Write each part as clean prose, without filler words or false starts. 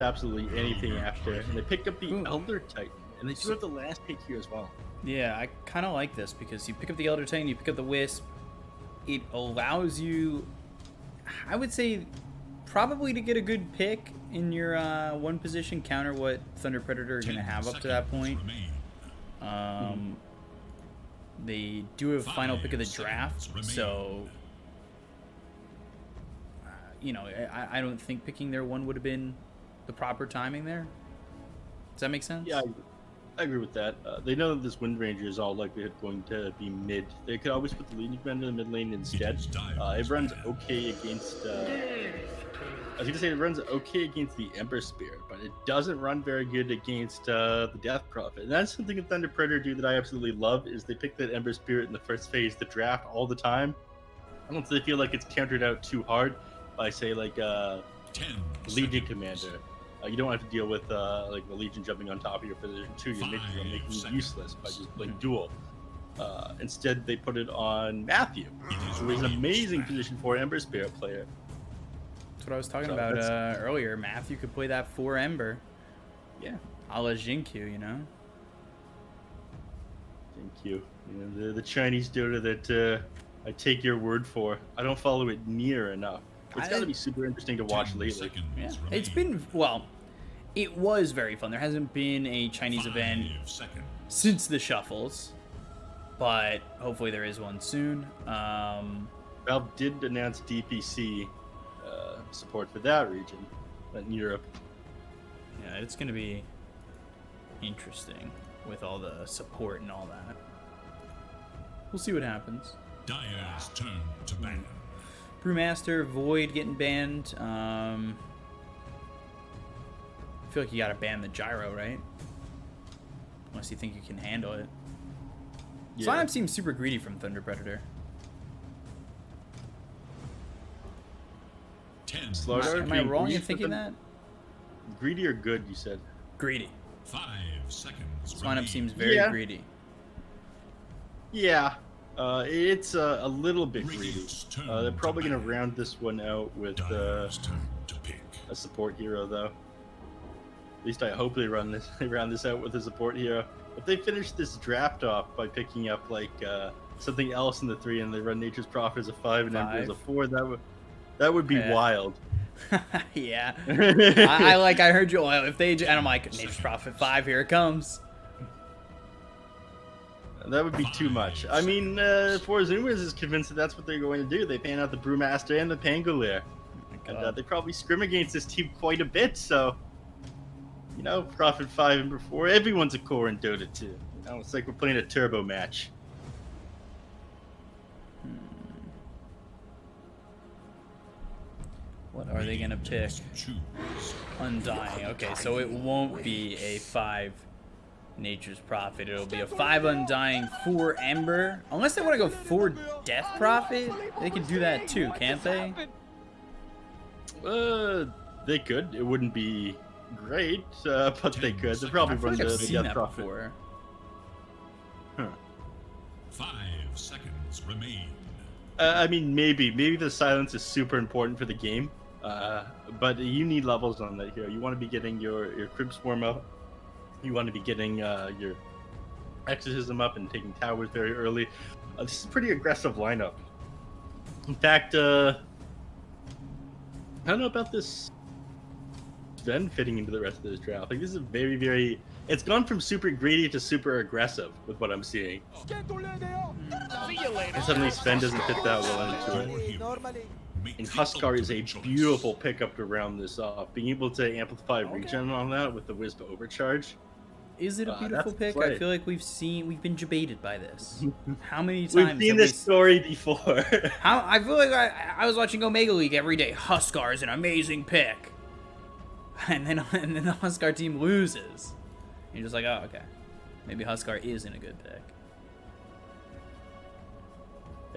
absolutely anything after. And they pick up the Elder Titan, and they do have the last pick here as well. Yeah, I kind of like this because you pick up the Elder Titan, you pick up the Wisp. It allows you, I would say, probably to get a good pick in your one position, counter what Thunder Predator are going to have up to that point. They do have a final pick of the draft, so you know, I don't think picking their one would have been the proper timing there. Does that make sense? Yeah, I agree with that. They know that this Wind Ranger is all likelihood going to be mid. They could always put the leading commander in the mid lane instead. It runs okay against. I was going to say it runs okay against the Ember Spirit, but it doesn't run very good against the Death Prophet. And that's something that Thunder Predator do that I absolutely love, is they pick that Ember Spirit in the first phase of the draft all the time. I don't feel like it's countered out too hard by, say, like Legion Commander. You don't have to deal with like the Legion jumping on top of your position too. You're making it useless by just playing duel. Instead, they put it on Matthew, who is an amazing position for Ember Spirit player. That's what I was talking about earlier. Matthew could play that 4 Ember. Yeah. A la Jinkyu, you know? Jinkyu. You know, the Chinese Dota that I take your word for. I don't follow it near enough. It's got to be super interesting to watch lately. Yeah. It's been, well, it was very fun. There hasn't been a Chinese event since the Shuffles, but hopefully there is one soon. Valve did announce DPC support for that region in Europe. Yeah, it's going to be interesting with all the support and all that. We'll see what happens. Dire's turn to ban. Brewmaster, Void getting banned. I feel like you gotta ban the gyro, right? Unless you think you can handle it. Yeah. Slime seems super greedy from Thunder Predator. 10 Am I wrong in thinking that? Greedy or good, you said? Greedy. 5 seconds. This lineup seems very greedy. Yeah. It's a little bit greedy. They're probably going to round this one out with a support hero, though. At least I hope they round this out with a support hero. If they finish this draft off by picking up like something else in the 3 and they run Nature's Prophet as a 5 and Ember as a 4, that would be wild. Yeah. I heard you. If they and I'm like Nature's Prophet 5, here it comes. That would be too much. I mean, Zoomers is convinced that that's what they're going to do. They pan out the Brewmaster and the Pangolier. And they probably scrim against this team quite a bit, so... You know, Prophet 5 and before, everyone's a core in Dota 2. You know, it's like we're playing a turbo match. What are they going to pick? Undying. Okay, so it won't be a 5... Nature's Prophet. It'll be a 5 Undying, 4 Ember. Unless they want to go 4 Death Prophet, they can do that too, can't they? They could. It wouldn't be great, but they could. They probably run the Death Prophet. Before. Huh. 5 seconds remain. I mean, maybe the silence is super important for the game, but you need levels on that hero. You want to be getting your Crib Swarm up. You want to be getting your Exorcism up and taking towers very early. This is a pretty aggressive lineup. In fact, I don't know about this Sven fitting into the rest of this draft. Like, this is very, very... It's gone from super greedy to super aggressive with what I'm seeing. And suddenly Sven doesn't fit that well into it. And Huskar is a beautiful pickup to round this off. Being able to amplify regen on that with the Wisp Overcharge. Is it a beautiful pick? I feel like we've been debated by this. How many times we've seen this story before? I feel like I was watching Omega League every day. Huskar is an amazing pick, and then the Huskar team loses. And you're just like, oh, okay, maybe Huskar isn't a good pick.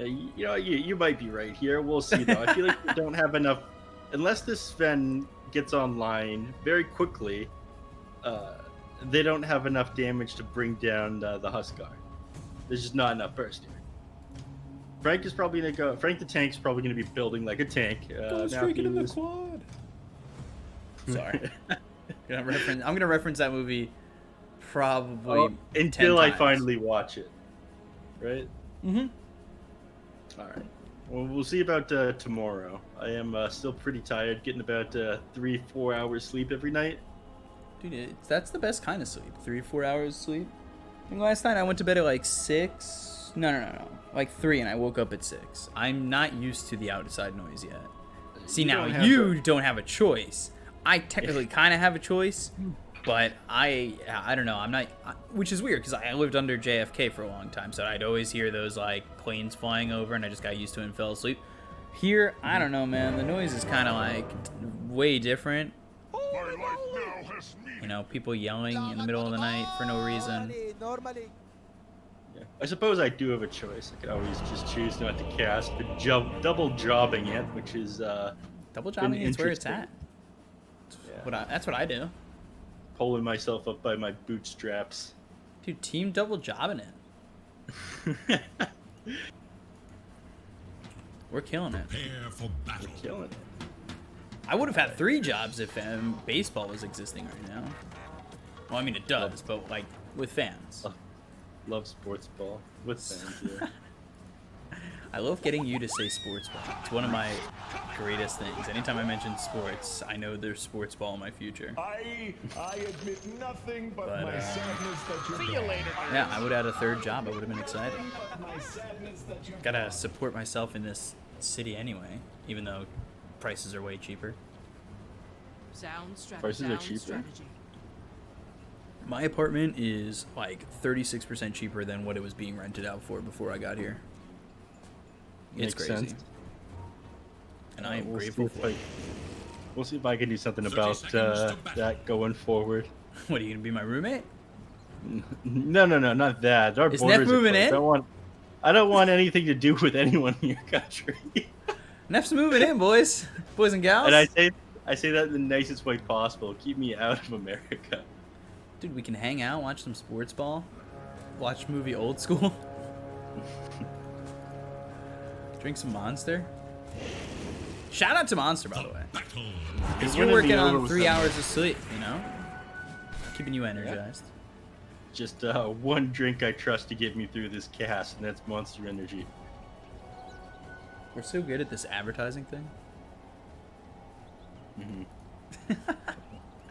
You know, you might be right here. We'll see, though. I feel like we don't have enough... Unless this Sven gets online very quickly, they don't have enough damage to bring down the Huskar. There's just not enough burst here. Frank is probably going to go... Frank the Tank's probably going to be building like a tank. Go straight into the quad. Sorry. I'm gonna reference that movie probably until 10 I times. finally watch it. Right? Mm-hmm. All right. Well, we'll see about tomorrow. I am still pretty tired, getting about 3-4 hours sleep every night. Dude, that's the best kind of sleep. 3-4 hours sleep. I think last night I went to bed at like 6. No. Like 3, and I woke up at 6. I'm not used to the outside noise yet. See, now you don't have a choice. I technically kind of have a choice, but I don't know. I'm not, which is weird because I lived under JFK for a long time, so I'd always hear those like planes flying over, and I just got used to it and fell asleep. Here, I don't know, man. The noise is kind of like way different. You know, people yelling in the middle of the night for no reason. Yeah. I suppose I do have a choice. I could always just choose not to cast, but double jobbing it, which is double jobbing is where it's at. Yeah. That's what I do. Pulling myself up by my bootstraps. Dude, team double jobbing it. We're killing it. Prepare for battle. We're killing it. I would have had 3 jobs if baseball was existing right now. Well, I mean, it does, but like with fans. Love sports ball with fans. Yeah. I love getting you to say sports ball. It's one of my greatest things. Anytime I mention sports, I know there's sports ball in my future. I admit nothing but my sadness that you're See you later. Yeah, I would have had a 3rd job. I would have been excited. Gotta support myself in this city anyway, even though prices are way cheaper. Prices are cheaper? My apartment is like 36% cheaper than what it was being rented out for before I got here. It's Makes crazy. sense. And I am grateful for it. We'll see if I can do something 30 about seconds to bat. that going forward. What, are you gonna be my roommate? No, not that. Our Is borders Neph are moving closed. in? I don't want anything to do with anyone in your country. Neph's moving in, boys and gals. And I say that in the nicest way possible. Keep me out of America. Dude, we can hang out, watch some sports ball, watch movie Old School, drink some Monster. Shout out to Monster, by the way. Battle. Because It's you're gonna be working over on with 3 some- hours of sleep, you know? Keeping you energized. Just one drink I trust to get me through this cast, and that's Monster Energy. We're so good at this advertising thing.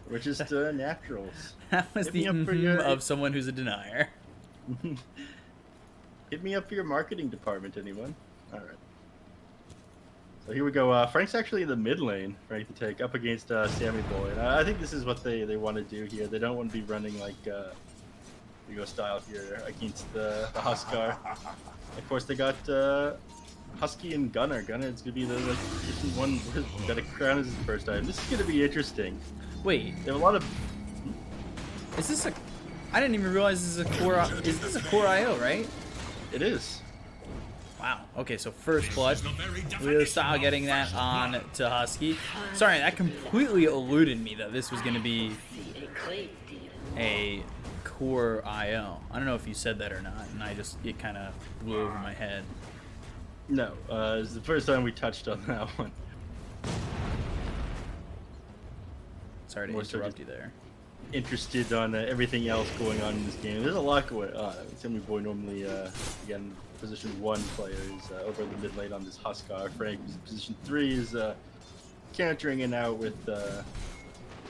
We're just naturals. That was Hit the me up for your- of someone who's a denier. Hit me up for your marketing department, anyone? All right. So here we go. Frank's actually in the mid lane, ready to take up against Sammy Boy. And I think this is what they want to do here. They don't want to be running like Lego style here against the Huskar. Of course, they got Husky and Gunner. Gunner is going to be the one who's got a crown as his first item. This is going to be interesting. Wait, They have a lot of... is this a... I didn't even realize this is a core... Is this a core IO, right? It is. Wow. Okay, so first blood. The very Leo definition style of getting that battle. on to Husky. Sorry, that completely eluded me that this was going to be a core IO. I don't know if you said that or not, and it kind of blew over my head. No, it's the first time we touched on that one. Sorry to More so interrupt just- you there. Interested on everything else going on in this game. There's a lot going on. Sammy Boy normally, again, position 1 player is over in the mid lane on this Huskar. Frank is position 3 is countering it out with the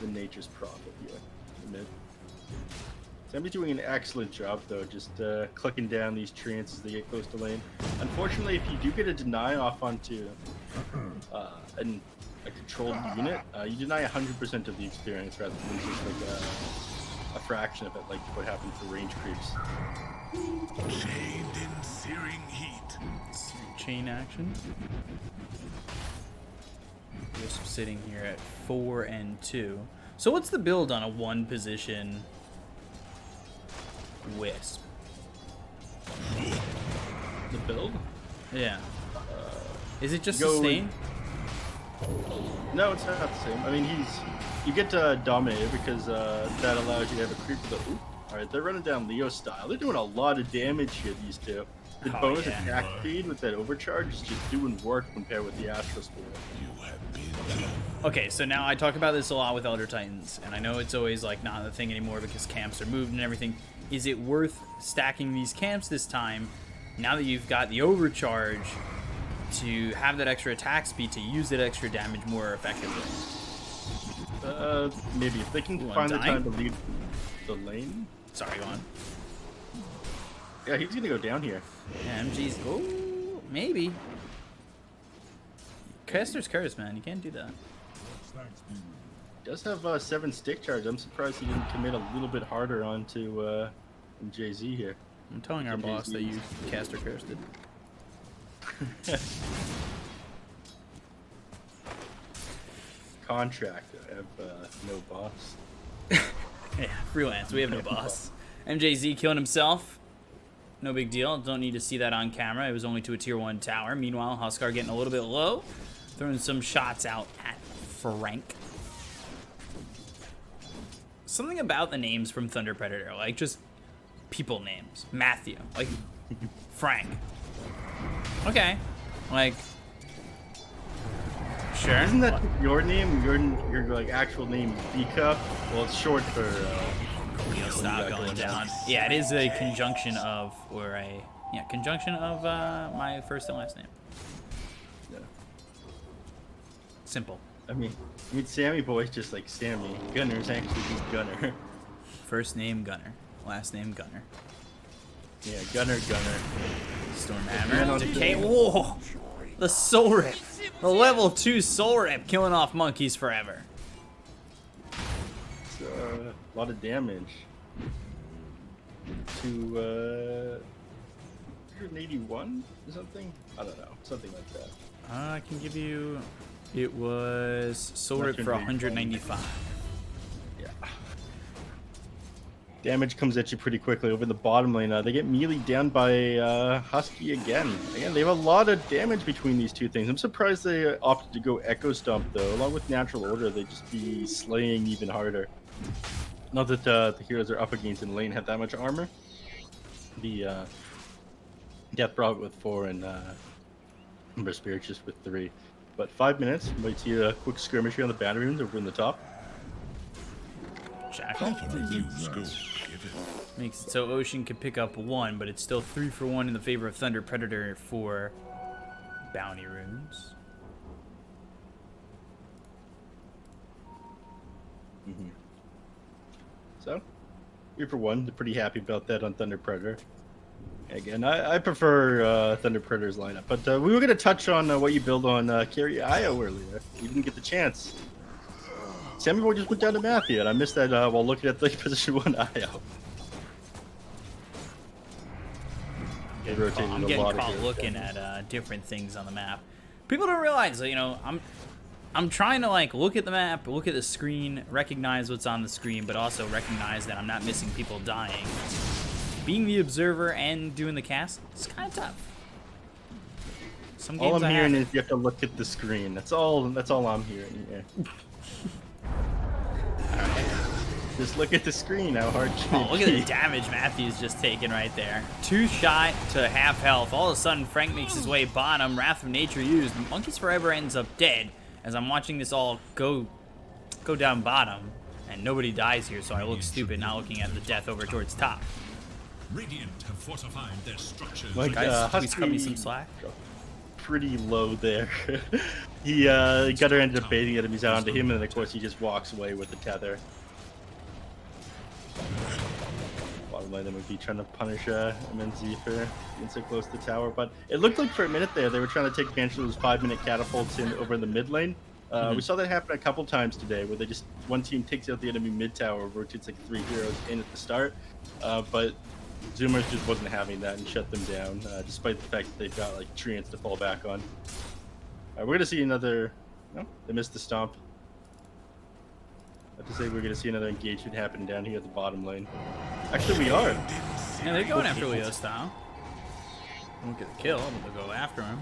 Nature's Prophet here in the mid. Sammy's doing an excellent job though, just clicking down these treants as they get close to lane. Unfortunately, if you do get a deny off onto a controlled unit, you deny 100% of the experience rather than just like a fraction of it, like what happened for range creeps. Chained in searing heat. Chain action. Wisp sitting here at 4 and 2. So what's the build on a 1 position Wisp? The build? Yeah. Is it just go sustain? No, it's not the same. I mean, you get Dominator because that allows you to have a creep with a... Ooh. Alright, they're running down Leo style. They're doing a lot of damage here, these two. The Oh, bonus yeah. attack speed with that overcharge is just doing work compared with the Astral Spore. You have been Okay, so now I talk about this a lot with Elder Titans, and I know it's always like not the thing anymore because camps are moved and everything. Is it worth stacking these camps this time, now that you've got the overcharge, to have that extra attack speed to use that extra damage more effectively? Maybe if they can Ooh, find the undying? time to leave the lane. Sorry, go on. Yeah, he's gonna go down here. Yeah, MG's. Oh, maybe. Caster's Curse, man. You can't do that. Does have 7 stick charge. I'm surprised he didn't commit a little bit harder onto JZ here. I'm telling our boss that you Caster Curse did. Contract. I have no boss. Yeah, freelance. We have no boss. MJZ killing himself. No big deal. Don't need to see that on camera. It was only to a tier 1 tower. Meanwhile, Huskar getting a little bit low. Throwing some shots out at Frank. Something about the names from Thunder Predator. Like, just people names. Matthew. Like, Frank. Okay. Like, sure. Isn't that your name? Your like actual name, Bkop? Well, it's short for. You'll stop going down. Yeah, it is a conjunction of, or a conjunction of my first and last name. Yeah. Simple. I mean, Sammy Boy's just like Sammy. Gunner's actually just Gunner. First name Gunner, last name Gunner. Yeah, Gunner. Stormhammer. Decay. Whoa! The Soul Rip. The level 2 Soul Rip killing off monkeys forever. It's, a lot of damage. To 181 or something? I don't know. Something like that. I can give you. It was Soul Rip for 195. Yeah. Damage comes at you pretty quickly over in the bottom lane. They get melee down by Husky again. Again, they have a lot of damage between these two things. I'm surprised they opted to go Echo Stomp, though. Along with Natural Order, they'd just be slaying even harder. Not that the heroes are up against in lane have that much armor. The Death Brought with 4 and Ember Spirit just with 3. But 5 minutes, might see a quick skirmish here on the battery rooms over in the top. Jackal. Makes it so Ocean could pick up 1, but it's still 3 for 1 in the favor of Thunder Predator for bounty runes. So, 3 for 1. They're pretty happy about that on Thunder Predator. Again, I prefer Thunder Predator's lineup, but we were going to touch on what you build on Carry Io earlier. You didn't get the chance. Sammy Boy just went down to Matthew, and I missed that while looking at the position 1 Io. I'm getting caught looking at different things on the map. People don't realize, you know, I'm trying to like look at the map, look at the screen, recognize what's on the screen, but also recognize that I'm not missing people dying. Being the observer and doing the cast, it's kind of tough. Some games all I'm hearing is you have to look at the screen. That's all I'm hearing. Yeah. Just look at the screen. How hard can Oh, look at the damage Matthew's just taken right there. 2 shot to half health. All of a sudden, Frank makes his way bottom. Wrath of Nature used. Monkeys Forever ends up dead as I'm watching this all go down bottom, and nobody dies here. So I look stupid not looking at the death over towards top. Radiant have fortified their structures. Like, Guys, please Husky cut me some slack. pretty low there. Gutter ended up baiting enemies out onto him, and then of course he just walks away with the tether. Bottom lane, would be trying to punish MNZ for being so close to the tower, but it looked like for a minute there they were trying to take advantage of those 5-minute catapults over in the mid lane. We saw that happen a couple times today, where they just one team takes out the enemy mid tower, rotates like 3 heroes in at the start, but Zoomers just wasn't having that and shut them down, despite the fact that they've got like treants to fall back on. We're gonna see another. No, they missed the stomp. I have to say we're gonna see another engagement happen down here at the bottom lane. Actually, we are. Yeah, they're going after Leo style. Won't get the kill, but they'll go after him.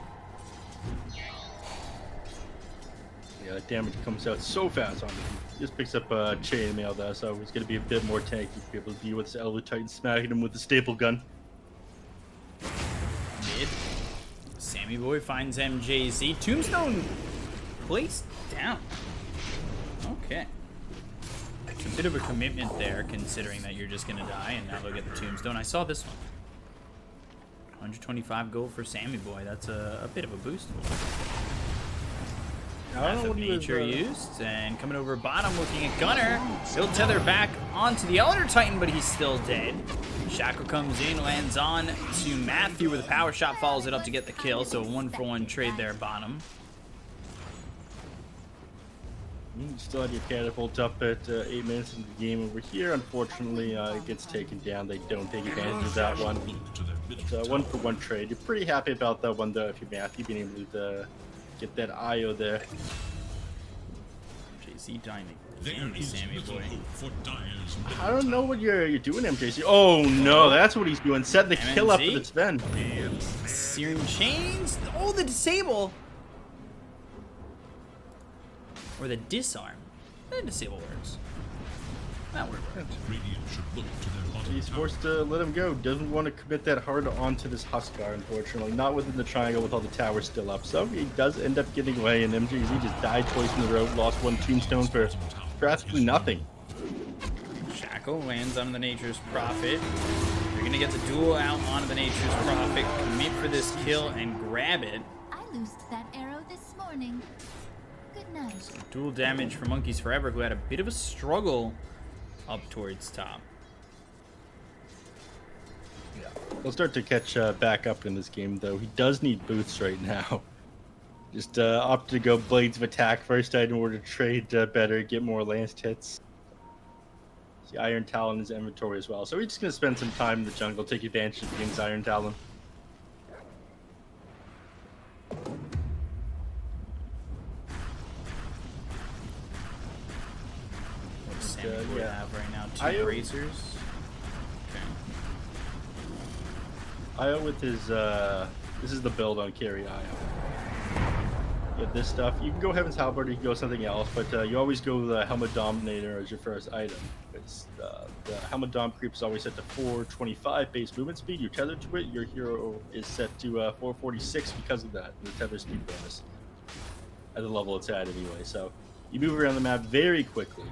Yeah, the damage comes out so fast on him. He just picks up chainmail though, so he's gonna be a bit more tanky to be able to deal with this Elder Titan smacking him with the staple gun. mid. Sammy Boy finds MJZ. Tombstone placed down. Okay. It's a bit of a commitment there, considering that you're just going to die, and now they'll get the Tombstone. I saw this one. 125 gold for Sammy Boy. That's a bit of a boost. Path of Nature used, and coming over bottom, looking at Gunner. He'll tether back onto the Elder Titan, but he's still dead. Shackle comes in, lands on to Matthew with a power shot, follows it up to get the kill. So a 1-for-1 trade there, bottom. You still have your catapult up at 8 minutes into the game over here. Unfortunately, it gets taken down. They don't take advantage of that one. It's a 1-for-1 trade. You're pretty happy about that one, though, if you're Matthew being able to get that IO there. JC dining. Sammy Boy. I don't know what you're doing, MJC. Oh no, that's what he's doing. Set the kill up for the Sven. Searing chains. Oh, the disable. Or the disarm. The disable works. That works. He's forced to let him go. Doesn't want to commit that hard onto this Huskar, unfortunately. Not within the triangle with all the towers still up. So he does end up getting away, and MJZ just died twice in a row. Lost 1 tombstone for practically nothing. Shackle lands on the Nature's Prophet. You're going to get the duel out onto the Nature's Prophet. Commit for this kill and grab it. I loosed that arrow this morning. Good night. So dual damage for Monkeys Forever, who had a bit of a struggle up towards top. He'll start to catch back up in this game, though. He does need boots right now. Just opted to go Blades of Attack first in order to trade better, get more lanced hits. The Iron Talon in his inventory as well. So he's just going to spend some time in the jungle, take advantage of against Iron Talon. Sammy Boy have right now 2 bracers. Io with his, this is the build on carry Io. You have this stuff. You can go Heaven's Halberd, you can go something else, but you always go the Helmet Dominator as your first item. It's, the Helmet Dom creep is always set to 425 base movement speed. You're tethered to it. Your hero is set to 446 because of that, the tether speed bonus at the level it's at anyway. So you move around the map very quickly.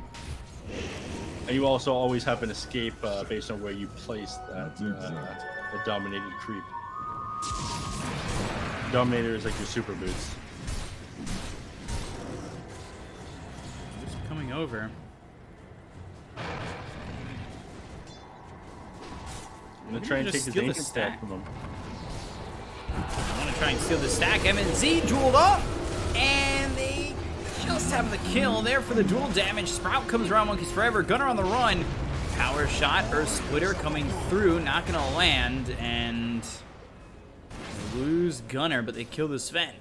And you also always have an escape based on where you place that the dominated creep. Dominator is like your super boots. Just coming over. I'm gonna try and take his ancient stack from him. I want to try and steal the stack. MNZ dueled up, and they just have the kill there for the dual damage. Sprout comes around, Monkeys Forever. Gunner on the run. Power shot, Earth Splitter coming through, not gonna land, and they lose Gunner, but they kill the Sven.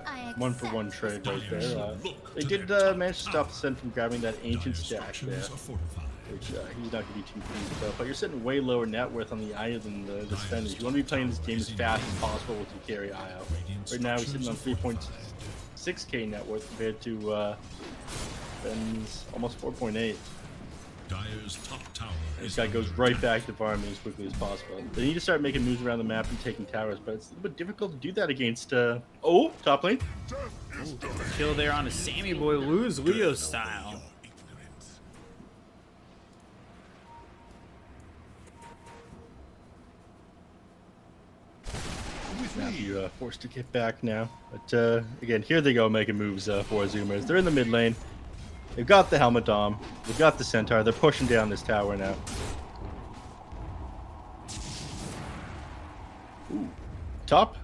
1-for-1 trade right there. They did manage to stop the Sven from grabbing that ancient stack there, which he's not going to be too pleased about. But you're sitting way lower net worth on the IO than the Sven is. You want to be playing this game as fast as possible with your carry IO. Right now he's sitting on 3.6k net worth compared to Sven's almost 4.8. Dyer's top tower. This guy goes right back to farming as quickly as possible. They need to start making moves around the map and taking towers, but it's a little bit difficult to do that against, oh, top lane. Ooh, kill there on a Sammy Boy, lose Leo style. Matthew forced to get back now. But again, here they go making moves for Zoomers. They're in the mid lane. They've got the Helmet Dom. They've got the Centaur. They're pushing down this tower now. Ooh. Top.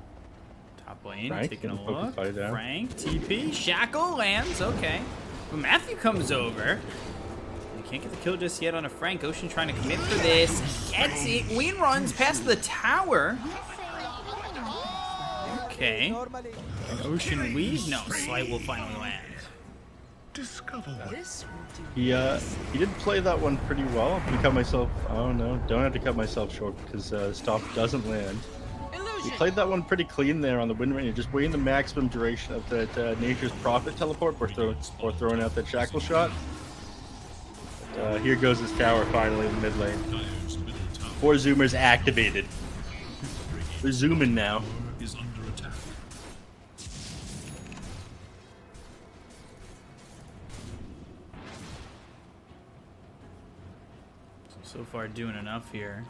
Top lane, Frank, taking a poke look. the fight out. Frank, TP, Shackle lands, okay. But Matthew comes over. He can't get the kill just yet on a Frank. Ocean trying to commit for this. Gets it. Wayne runs past the tower. Okay. Ocean weave? No, Slight will finally land. He did play that one pretty well. I cut myself. Oh no, don't have to cut myself short because stop doesn't land. He played that one pretty clean there on the wind ranger, just waiting the maximum duration of that Nature's Prophet teleport before throwing out that shackle shot. But, here goes his tower finally in the mid lane. 4 Zoomers activated. They're zooming now. Is under attack. So far, doing enough here.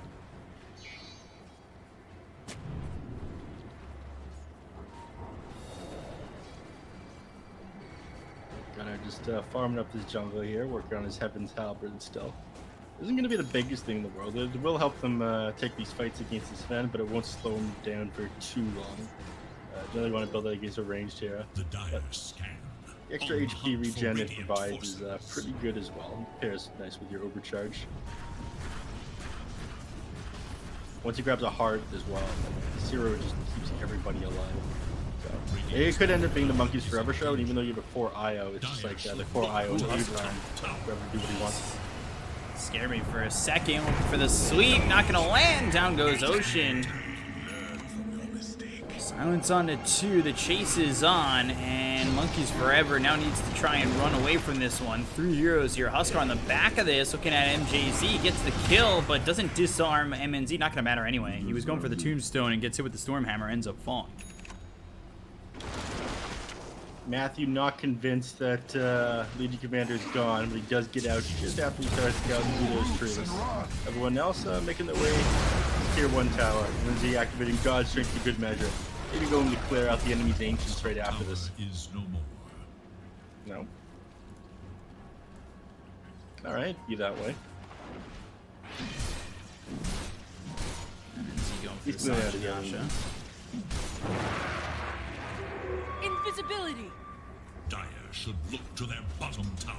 Gunnar just farming up this jungle here, working on his Heaven's Halberd still. Isn't going to be the biggest thing in the world. It will help them take these fights against the Sven, but it won't slow them down for too long. Generally want to build that against a ranged hero. The dire scan. The extra HP regen it provides is pretty good as well. It pairs nice with your overcharge. Once he grabs a heart as well, Zero just keeps everybody alive. So, it could end up being the Monkeys Forever show, and even though you have a 4 IO, it's just like the 4 IO and Abraham, whoever do what he wants. Scared me for a second. Looking for the sweep. Not going to land. Down goes Ocean. Silence on to 2. The chase is on. And Monkeys Forever now needs to try and run away from this one. 3 heroes here. Huskar on the back of this. Looking at MJZ. Gets the kill, but doesn't disarm MNZ. Not going to matter anyway. He was going for the Tombstone and gets hit with the Stormhammer. Ends up falling. Matthew not convinced that Legion Commander is gone, but he does get out just after he starts scouting through those trees. Everyone else making their way to Tier 1 tower. Lindsay activating God's Strength to good measure. Maybe going to clear out the enemy's Ancients right after this. Is no more. No. Alright, be that way. MNZ going for He's the clearing out Sanji the enemy. Yasha. Invisibility. Dire should look to their bottom tower.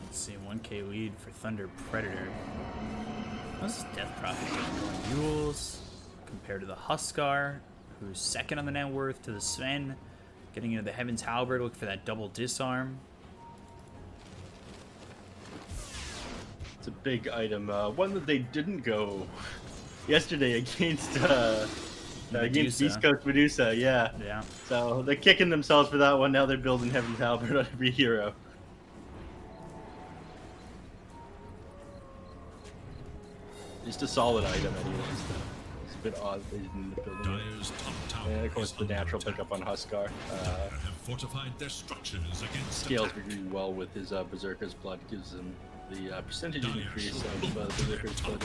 Let's see, 1k lead for Thunder Predator. How's his Death Prophet doing? Duels compared to the Huskar, who's second on the net worth, to the Sven. Getting into the Heaven's Halberd, looking for that double disarm. It's a big item. One that they didn't go yesterday against Beast Coast Medusa, yeah. Yeah. So they're kicking themselves for that one. Now they're building Heaven's Halberd on every hero. Just a solid item anyways. It's a bit odd they didn't end up building it. Dire's top tower And of course is the under natural attack. pickup on Huskar. Dire have fortified their structures against Scales attack. really well with his Berserker's Blood. Gives him the percentage increase of Berserker's Blood.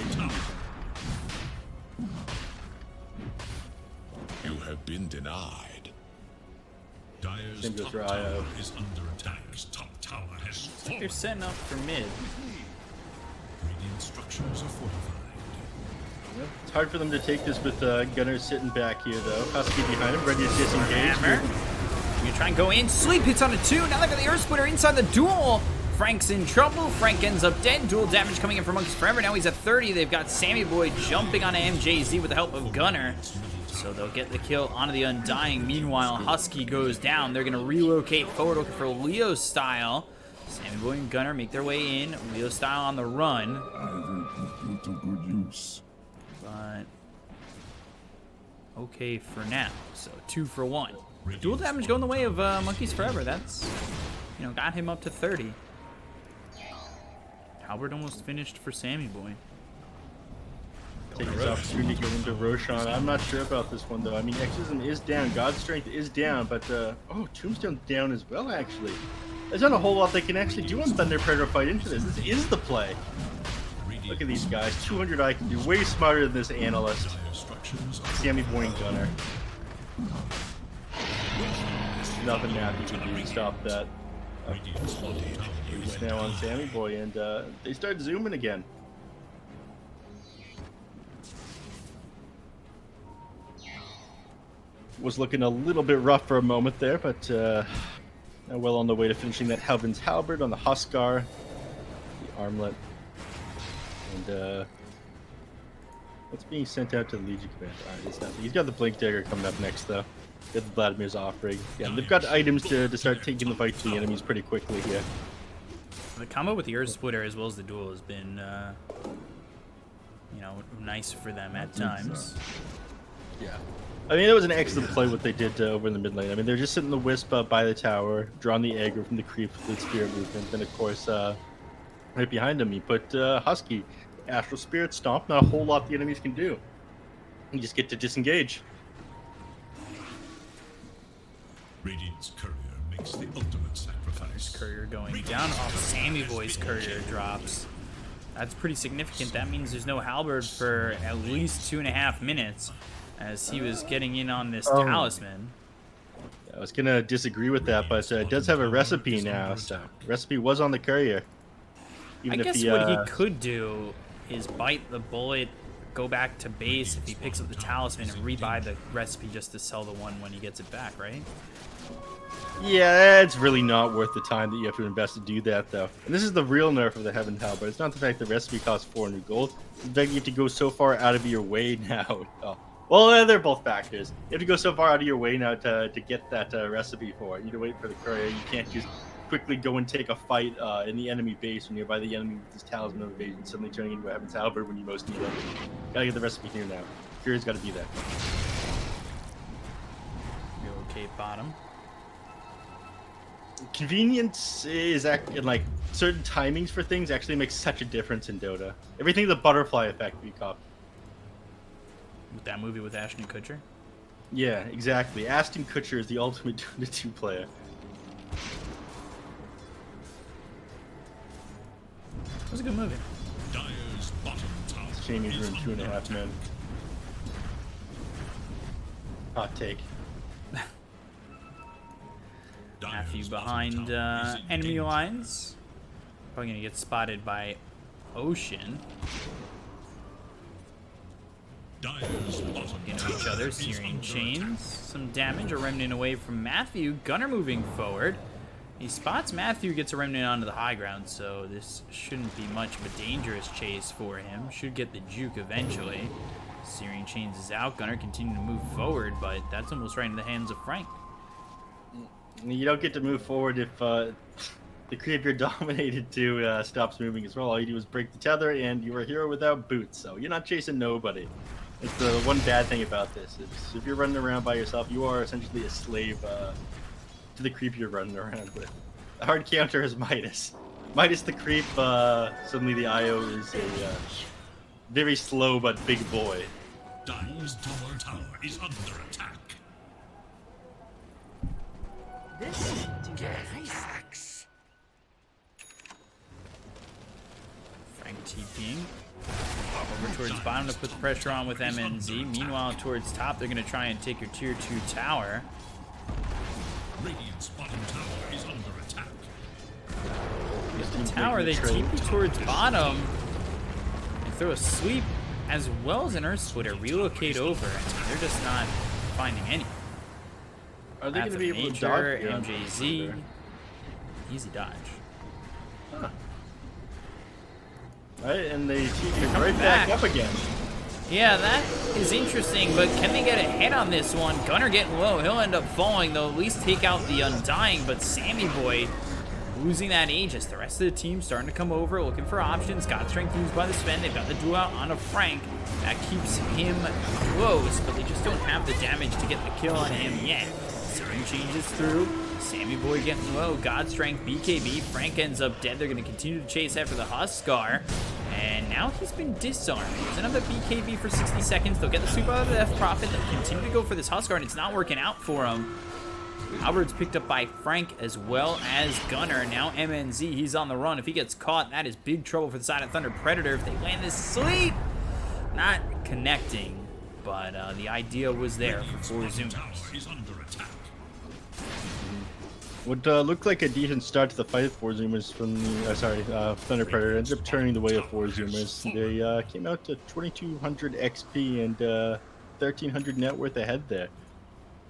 You have been denied. Dire's Same goes top for tower IO. is under attack. Dire's top tower has fallen. They're setting up for mid. Radiant structures are fortified. It's hard for them to take this with Gunnar sitting back here though. Husky behind him, ready to disengage. Hammer. You try and go in. Sleep hits on a 2. Now they got the Earth Splitter inside the duel. Frank's in trouble. Frank ends up dead. Dual damage coming in from Monkeys Forever. Now he's at 30. They've got Sammy Boy jumping on MJZ with the help of Gunnar. So they'll get the kill onto the Undying. Meanwhile, Husky goes down. They're going to relocate forward, looking for Leo style. Sammy Boy and Gunnar make their way in. Leo style on the run. Put to good use. But okay for now. So 2 for 1. Dual damage going the way of Monkeys Forever. That's, got him up to 30. Halberd almost finished for Sammy Boy. Take this opportunity to go into Roshan. I'm not sure about this one though. I mean, Exorcism is down, God's Strength is down, but Tombstone's down as well actually. There's not a whole lot they can actually do on Thunder Predator fight into this. This is the play. Look at these guys. 200 I can do. Way smarter than this analyst. Dire structures are Sammy Boy and Gunnar. Nothing Matthew can do to stop that. Radiant's bottom tower is He's now on Sammy Boy, and they start zooming again. Was looking a little bit rough for a moment there, but now well on the way to finishing that Heaven's Halberd on the Huskar, the armlet, and what's being sent out to the Legion Commander? Alright, it's nothing. He's got the Blink Dagger coming up next, though. Got the Vladimir's offering. Yeah, they've got items to start taking the fight to the enemies pretty quickly here. The combo with the Earth Splitter as well as the duel has been you know, nice for them at times. Yeah. I mean, it was an excellent play what they did over in the mid lane. I mean, they're just sitting the Wisp by the tower, drawing the aggro from the creep with the Spirit movement. Then, of course, right behind him, you put Husky, Astral Spirit Stomp. Not a whole lot the enemies can do. You just get to disengage. Radiant's courier makes the ultimate sacrifice. Courier going down. Oh, Sammy Boy's courier drops. That's pretty significant. That means there's no halberd for at least 2.5 minutes as he was getting in on this talisman. I was going to disagree with that, but it does have a recipe now. So, recipe was on the courier. I guess what he could do is bite the bullet, go back to base if he picks up the talisman, and rebuy the recipe just to sell the one when he gets it back, right? Yeah, it's really not worth the time that you have to invest to do that, though. And this is the real nerf of the Heaven Halberd. It's not the fact the recipe costs 400 gold. It's the fact you have to go so far out of your way now. Oh. Well, they're both factors. You have to go so far out of your way now to get that recipe for it. You need to wait for the courier. You can't just quickly go and take a fight in the enemy base when you're by the enemy with this talisman of evasion, suddenly turning into a Heaven's Halberd when you most need it. Gotta get the recipe here now. Courier's gotta be there. Relocate bottom. Convenience is like certain timings for things actually makes such a difference in Dota. Everything the butterfly effect, Bkop. With that movie with Ashton Kutcher? Yeah, exactly. Ashton Kutcher is the ultimate Dota 2 player. It was a good movie. Dire's bottom tower. It's shame he's ruined 2.5 men. Hot take. Matthew behind enemy lines. Probably gonna get spotted by Ocean. Dire's bottom Into each other, Searing Chains. Some damage, a remnant away from Matthew. Gunner moving forward. He spots Matthew, gets a remnant onto the high ground, so this shouldn't be much of a dangerous chase for him. Should get the juke eventually. Searing Chains is out. Gunner continuing to move forward, but that's almost right in the hands of Frank. You don't get to move forward if the creep you're dominated to stops moving as well. All you do is break the tether, and you're a hero without boots, so you're not chasing nobody. It's the one bad thing about this. If you're running around by yourself, you are essentially a slave to the creep you're running around with. The hard counter is Midas. Midas the creep, suddenly the IO is a very slow but big boy. Dire's tower is under attack. Frank TPing. Over towards bottom to put the pressure on with MNZ. Meanwhile, towards top, they're going to try and take your tier 2 tower. Radiant's bottom tower is under attack. The tower, they TP towards bottom. They throw a sweep as well as an Earth Splitter. Relocate over, and they're just not finding any. Are they going to be able to dodge? dodge? MJZ. Easy dodge. Huh. Right, and they TP coming right back back up again. Yeah, that is interesting, but can they get a hit on this one? Gunner getting low. He'll end up falling. They'll at least take out the Undying, but Sammy Boy losing that Aegis. The rest of the team starting to come over, looking for options. Got strength used by the Sven. They've got the duel out on a Frank. That keeps him close, but they just don't have the damage to get the kill on him yet. Searing changes through. Sammy Boy getting low. God Strength, BKB. Frank ends up dead. They're going to continue to chase after the Huskar. And now he's been disarmed. There's another BKB for 60 seconds. They'll get the super out of the Death Prophet. They'll continue to go for this Huskar, and it's not working out for him. Albert's picked up by Frank as well as Gunner. Now MNZ, he's on the run. If he gets caught, that is big trouble for the side of TPredator. If they land this sleep, not connecting, but the idea was there for 4 Zoomers. Is under attack. What looked like a decent start to the fight of 4 Zoomers from the, TPredator ended up turning the way of 4 Zoomers. They came out to 2200 XP and 1300 net worth ahead there.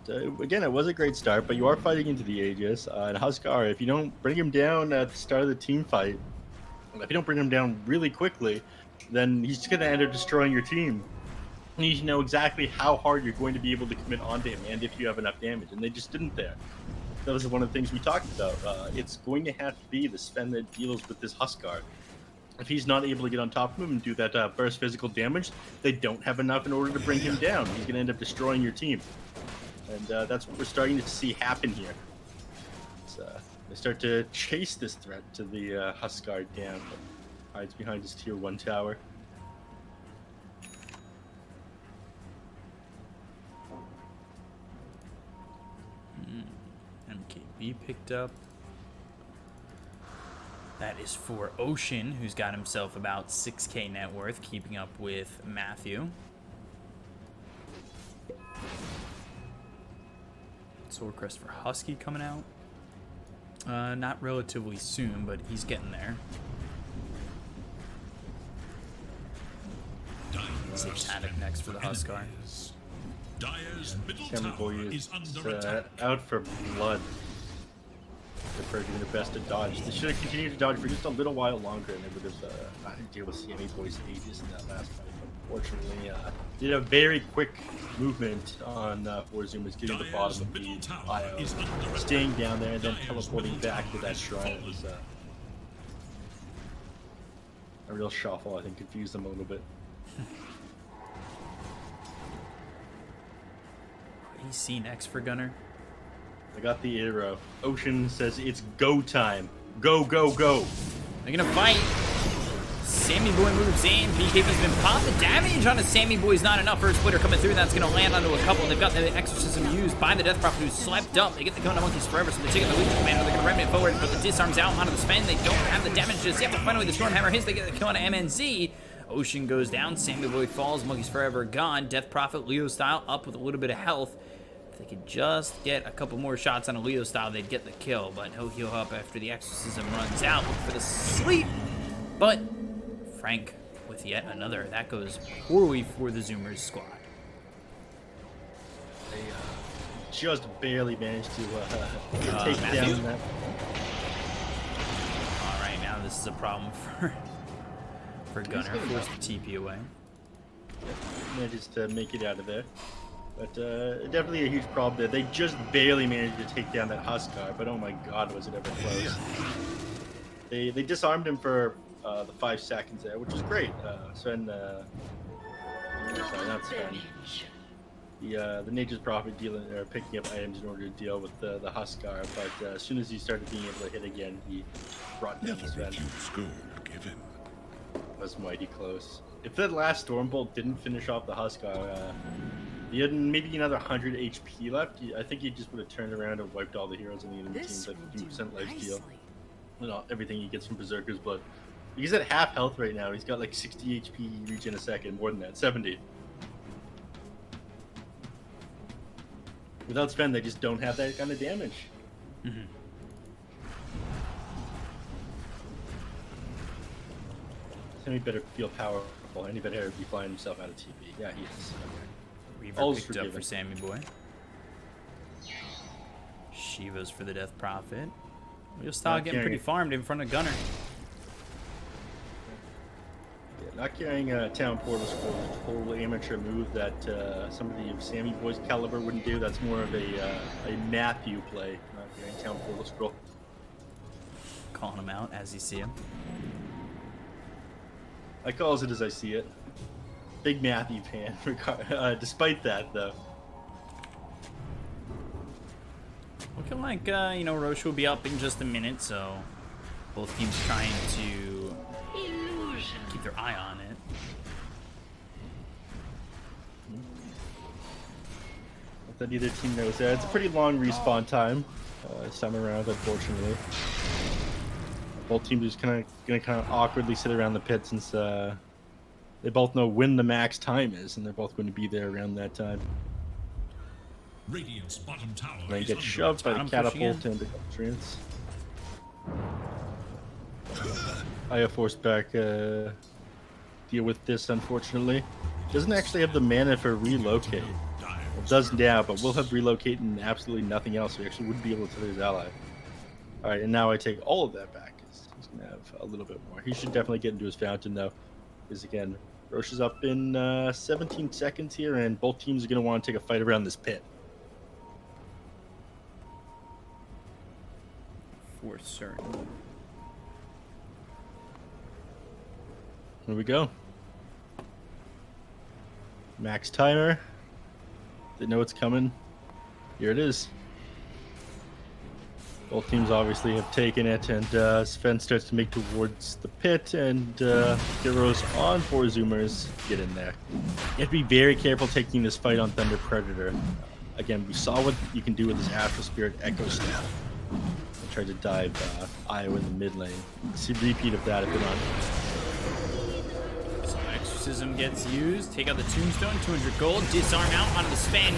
So, again, it was a great start, but you are fighting into the Aegis. And Huskar, if you don't bring him down at the start of the team fight, if you don't bring him down really quickly, then he's going to end up destroying your team. You need to know exactly how hard you're going to be able to commit onto him and if you have enough damage, and they just didn't there. That was one of the things we talked about. It's going to have to be the Sven that deals with this Huskar. If he's not able to get on top of him and do that burst physical damage, they don't have enough in order to bring him down. He's going to end up destroying your team. And that's what we're starting to see happen here. They start to chase this threat to the Huskar down, but hides behind his tier 1 tower. MKB picked up. That is for Ocean, who's got himself about 6k net worth, keeping up with Matthew. Swordcrest for Husky coming out. Not relatively soon, but he's getting there. Satanic next for the Huskar. Dyer's middle Sammy Boy tower is is under attack. out for blood. They're doing their best to dodge. They should have continued to dodge for just a little while longer, and they would have not had to deal with Sammy Boy's Aegis in that last fight. Unfortunately, did a very quick movement on Forzuma's getting the bottom of the IO, staying down there, and then teleporting back to that shrine. It was a real shuffle. I think confused them a little bit. EC next for Gunner. I got the arrow. Ocean says it's go time. Go, go, go. They're gonna fight. Sammy Boy moves in. BKB's been popped. The damage on a Sammy Boy's not enough for a splitter coming through. That's gonna land onto a couple. They've got the exorcism used by the Death Prophet who's slept up. They get the Kona Monkeys forever, so they're taking the lead commander. They're gonna remnant forward, but the disarms out onto the Sven. They don't have the damage just yet, but finally the Stormhammer hits. They get the kill on MNZ. Ocean goes down. Sammy Boy falls. Monkeys forever gone. Death Prophet Leo style up with a little bit of health. If they could just get a couple more shots on a Leo style, they'd get the kill, but he'll heal up after the exorcism runs out. Look for the sleep, but Frank with yet another. That goes poorly for the Zoomers squad. They just barely managed to take Matthew? down that. All right, now this is a problem for Gunner. Force the TP away. Manages to make it out of there. But definitely a huge problem there. They just barely managed to take down that Huskar, but oh my god, was it ever close. They disarmed him for the 5 seconds there, which was great. Sven, sorry, not Sven. The Nature's Prophet picking up items in order to deal with the Huskar, but as soon as he started being able to hit again, he brought down Sven. Given. Was mighty close. If that last Stormbolt didn't finish off the Huskar, he had maybe another 100 HP left. I think he just would have turned around and wiped all the heroes in the enemy team's like 50% life steal. You know, everything he gets from Berserker's Blood. He's at half health right now. He's got like 60 HP regen a second, more than that, 70. Without Sven, they just don't have that kind of damage. Mm-hmm. Any better feel powerful. Any better be flying himself out of TP. Yeah, he is. Reaver All's picked up forgiven. for Sammy Boy. Shiva's for the Death Prophet. We'll start getting pretty farmed in front of Gunner. Yeah, not carrying a Town Portal Scroll is a total amateur move that somebody of Sammy Boy's caliber wouldn't do. That's more of a Matthew play, not carrying Town Portal Scroll. Calling him out as you see him. I calls it as I see it. Big Matthew fan. Despite that, though. Looking like, you know, Roche will be up in just a minute, so both teams trying to keep their eye on it. Not that either team knows that. It's a pretty long respawn time this time around, unfortunately. Both teams are just gonna awkwardly sit around the pit since they both know when the max time is, and they're both going to be there around that time. Radiant's bottom tower They is get under shoved by the Bottom pushing catapult and the treants. I have forced back deal with this, unfortunately. Doesn't actually have the mana for relocate. It does now, but we'll have relocate and absolutely nothing else. So he actually wouldn't be able to hit his ally. Alright, and now I take all of that back. He's going to have a little bit more. He should definitely get into his fountain, though. Because, again, Roche is up in 17 seconds here, and both teams are going to want to take a fight around this pit. For certain. Here we go. Max timer. They know it's coming. Here it is. Both teams obviously have taken it, and Sven starts to make towards the pit, and Heroes on 4 Zoomers get in there. You have to be very careful taking this fight on Thunder Predator. Again, we saw what you can do with this Astral Spirit Echo Staff. I tried to dive Io in the mid lane. See a repeat of that if they're not. So Exorcism gets used. Take out the Tombstone, 200 gold. Disarm out onto the Sven.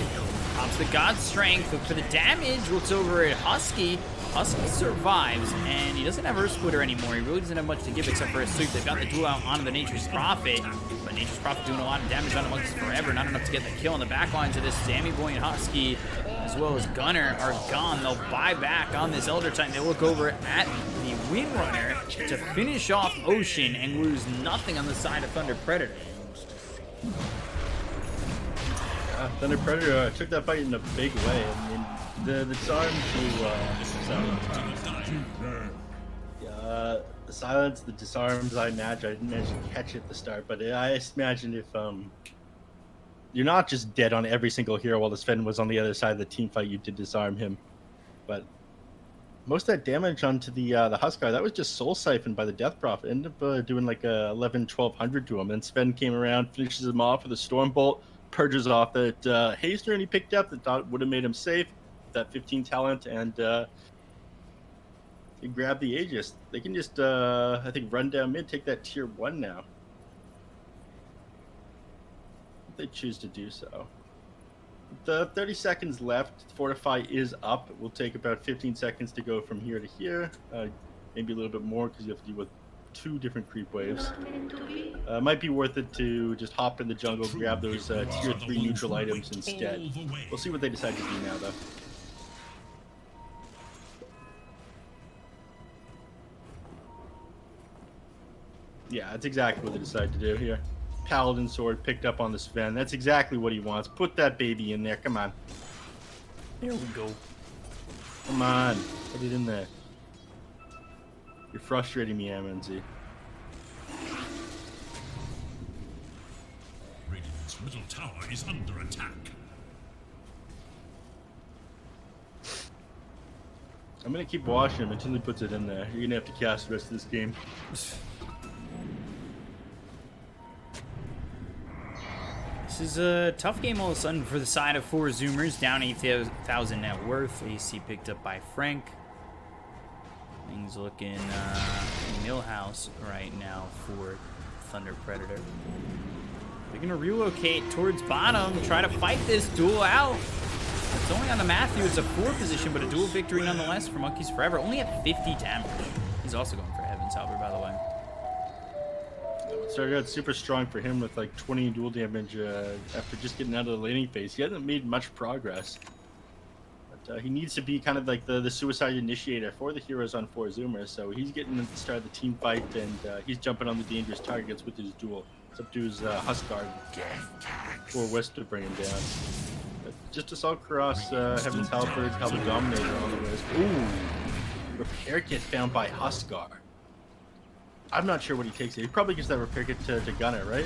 Pops the God's Strength. Look for the damage. Looks over at Husky. Husky survives, and he doesn't have Earth Splitter anymore. He really doesn't have much to give except for a sweep. They've got the duel out onto the Nature's Prophet, but Nature's Prophet doing a lot of damage on the Monkeys Forever. Not enough to get the kill on the back lines of this. Sammy Boy and Husky, as well as Gunner, are gone. They'll buy back on this Elder Titan. They look over at the Windrunner to finish off Ocean and lose nothing on the side of Thunder Predator. Thunder Predator took that fight in a big way. I mean, the disarm to the silence, the disarms. I didn't manage to catch it at the start, but I imagine if you're not just dead on every single hero while the Sven was on the other side of the team fight, you did disarm him. But most of that damage onto the Huskar, that was just soul siphoned by the Death Prophet. Ended up doing like a 1100-1200 to him. And Sven came around, finishes him off with a Storm Bolt, purges off that Haster, and he picked up that thought would have made him safe. That 15 talent, and they grab the Aegis. They can just, I think, run down mid, take that tier 1 now. If they choose to do so. The 30 seconds left. Fortify is up. It will take about 15 seconds to go from here to here. Maybe a little bit more because you have to deal with 2 different creep waves. Might be worth it to just hop in the jungle, grab those tier 3 neutral items instead. We'll see what they decide to do now, though. Yeah, that's exactly what they decided to do here. Paladin sword picked up on the Sven. That's exactly what he wants. Put that baby in there. Come on. There we go. Come on. Put it in there. You're frustrating me, MNZ. Radiant's middle tower is under attack. I'm going to keep watching him until he puts it in there. You're going to have to cast the rest of this game. This is a tough game all of a sudden for the side of 4 Zoomers, down 8,000 net worth. AC picked up by Frank. Things looking Millhouse right now for Thunder Predator. They're going to relocate towards bottom, try to fight this duel out. It's only on the Matthew. It's a 4 position, but a duel victory nonetheless for Monkeys Forever. Only at 50 damage. He's also going for Heaven's Helper, by the way. Started out super strong for him with like 20 dual damage after just getting out of the laning phase. He hasn't made much progress. But he needs to be kind of like the suicide initiator for the heroes on 4 Zoomers. So he's getting at the start of the team fight, and he's jumping on the dangerous targets with his duel. It's up to his Huskar or West to bring him down. But just assault cross Heaven's Helper, Helper Dominator on the Wisp. Ooh! Repair kit found by Huskar. I'm not sure what he takes here. He probably gives that repair kit to Gunner, right?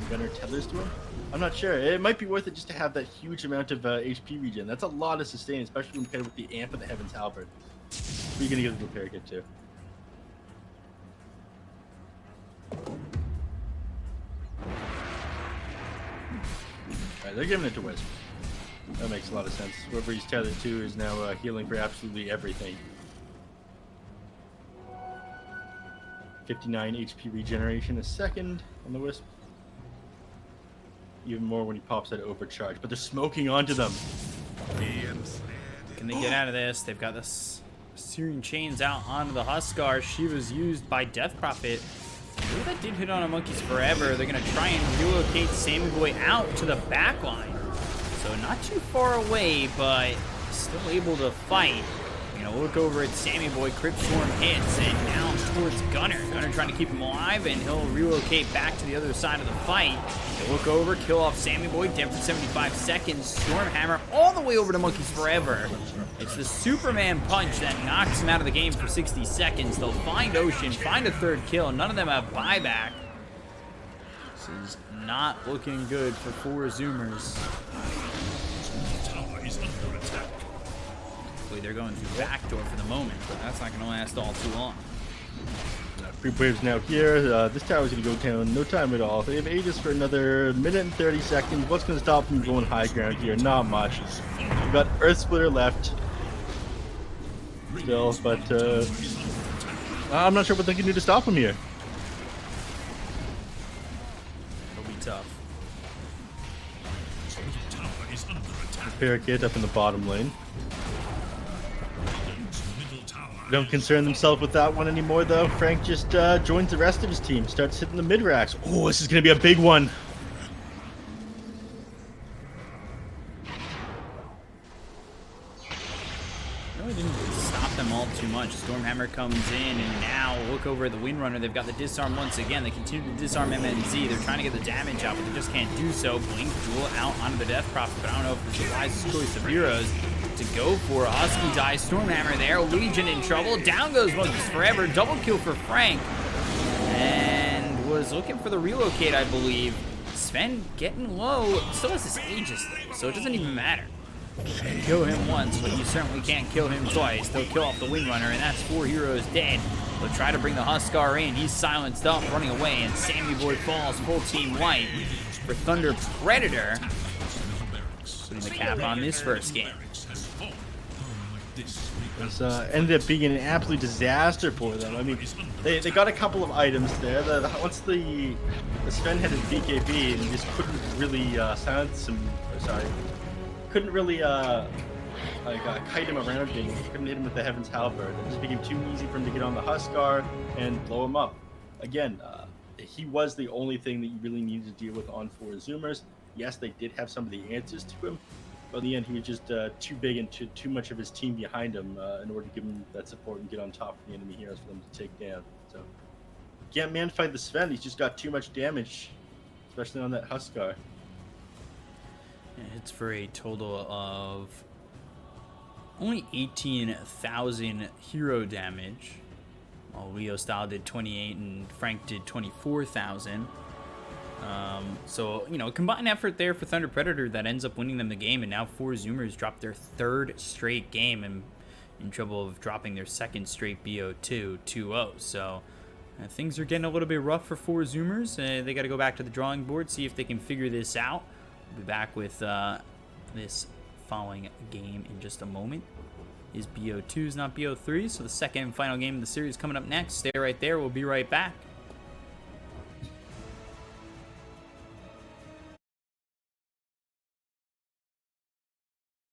Gunner tethers to him? I'm not sure. It might be worth it just to have that huge amount of HP regen. That's a lot of sustain, especially when paired with the amp of the Heaven's Halberd. Who are you going to give the repair kit to? Alright, they're giving it to Wisp. That makes a lot of sense. Whoever he's tethered to is now healing for absolutely everything. 59 HP regeneration a second on the Wisp. Even more when he pops that overcharge. But they're smoking onto them. Can they get out of this? They've got this Syrian chains out onto the Huskar. She was used by Death Prophet. Maybe that did hit on a Monkeys Forever. They're going to try and relocate Sammy Boy out to the back line. So not too far away, but still able to fight. Look over at Sammy Boy. Crypt Storm hits, and down towards Gunner. Gunner trying to keep him alive, and he'll relocate back to the other side of the fight. They look over, kill off Sammy Boy, dead for 75 seconds. Stormhammer all the way over to Monkeys Forever. It's the Superman punch that knocks him out of the game for 60 seconds. They'll find Ocean, find a 3rd kill. None of them have buyback. is not looking good for 4 Zoomers. Tower is under attack. Hopefully they're going through backdoor for the moment, but that's not going to last all too long. Free players now here. This tower's going to go down no time at all. They have Aegis for another minute and 30 seconds. What's going to stop them going high ground here? Not much. We've got Earth Splitter left still, but I'm not sure what they can do to stop him here. It'll be tough. Tower is under attack. Parakeet up in the bottom lane. Middle tower. Don't concern themselves with that one anymore, though. Frank just joins the rest of his team, starts hitting the mid racks. Oh, this is going to be a big one. Really didn't stop them all too much. Stormhammer comes in, and now look over at the Windrunner. They've got the disarm once again. They continue to disarm MNZ. They're trying to get the damage out, but they just can't do so. Blink Jewel out onto the Death Prophet, but I don't know if this is the wisest choice of heroes to go for. Husky dies, Stormhammer there. Legion in trouble. Down goes Moses Forever. Double kill for Frank. And was looking for the relocate, I believe. Sven getting low. Still has his Aegis, though, so it doesn't even matter. Kill him once, but you certainly can't kill him twice. They'll kill off the Windrunner, and that's 4 heroes dead. They'll try to bring the Huskar in. He's silenced up, running away, and Sammy Boy falls. Full team white for Thunder Predator. Putting the cap on this first game. This ended up being an absolute disaster for them. I mean, they got a couple of items there. Once the Sven had his BKB, and he just couldn't really silence him. Sorry. Couldn't really kite him around things. Couldn't hit him with the Heaven's Halberd. It just became too easy for him to get on the Huskar and blow him up. Again, he was the only thing that you really needed to deal with on 4 Zoomers. Yes, they did have some of the answers to him, but in the end, he was just too big and too much of his team behind him in order to give him that support and get on top of the enemy heroes for them to take down. So, can't man fight the Sven. He's just got too much damage, especially on that Huskar. It's for a total of only 18,000 hero damage. While Leo Style did 28 and Frank did 24,000. So, you know, a combined effort there for Thunder Predator that ends up winning them the game. And now 4 Zoomers drop their 3rd straight game and in trouble of dropping their 2nd straight BO2 2-0. So things are getting a little bit rough for 4 Zoomers. They got to go back to the drawing board, see if they can figure this out. We'll be back with this following game in just a moment. Is BO2s, not BO3, so the second and final game of the series coming up next. Stay right there. We'll be right back.